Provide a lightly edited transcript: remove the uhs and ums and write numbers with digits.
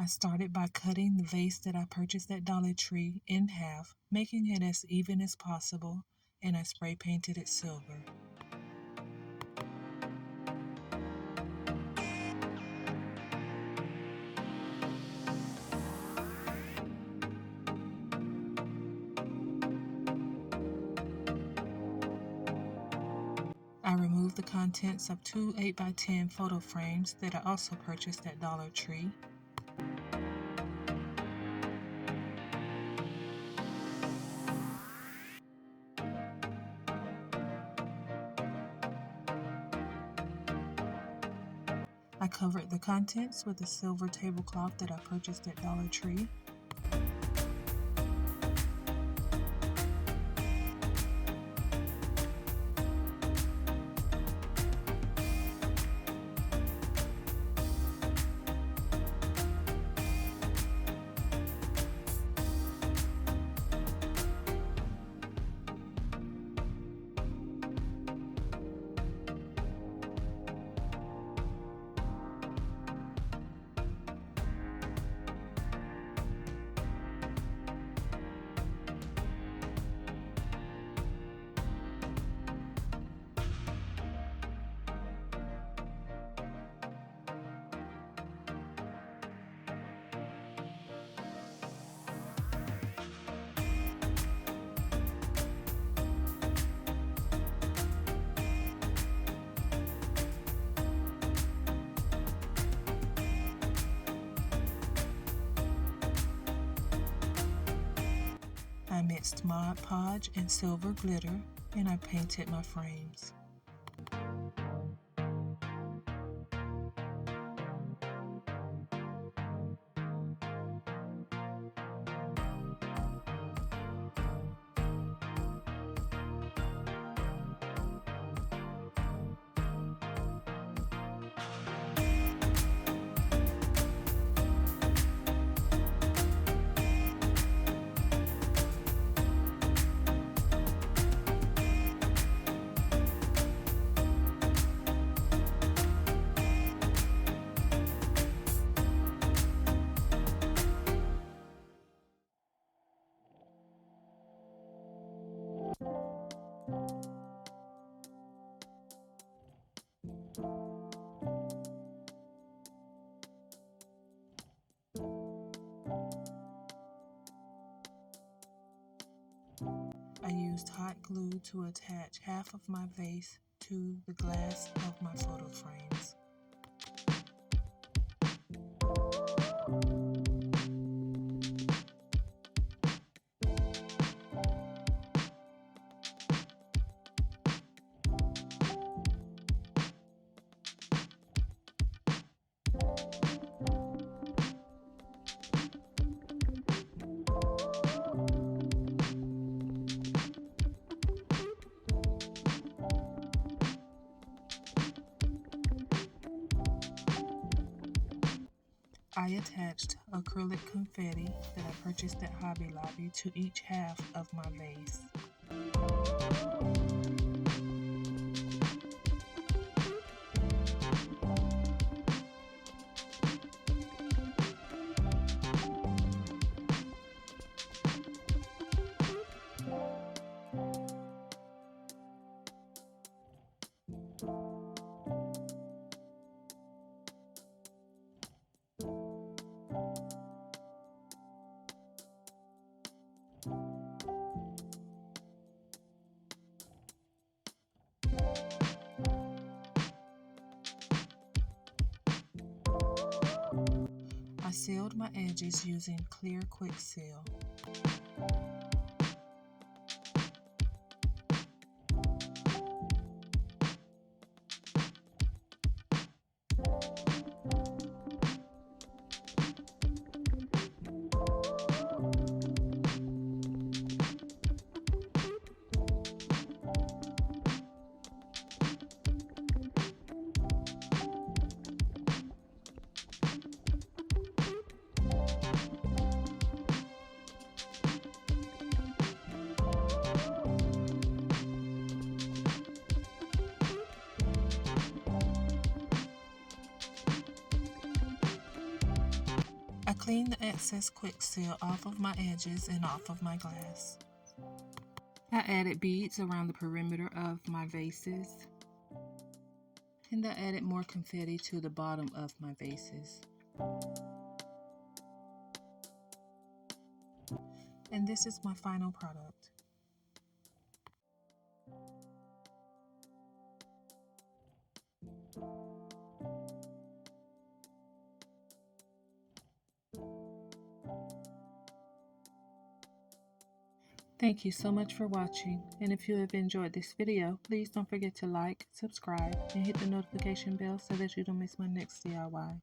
I started by cutting the vase that I purchased at Dollar Tree in half, making it as even as possible, and I spray painted it silver. I removed the contents of two 8x10 photo frames that I also purchased at Dollar Tree. I covered the contents with a silver tablecloth that I purchased at Dollar Tree. I mixed Mod Podge and silver glitter, and I painted my frames. I used hot glue to attach half of my vase to the glass of my photo frames. I attached acrylic confetti that I purchased at Hobby Lobby to each half of my vase. I sealed my edges using clear quick seal. I cleaned the excess quick seal off of my edges and off of my glass. I added beads around the perimeter of my vases. And I added more confetti to the bottom of my vases. And this is my final product. Thank you so much for watching, and if you have enjoyed this video, please don't forget to like, subscribe, and hit the notification bell so that you don't miss my next DIY.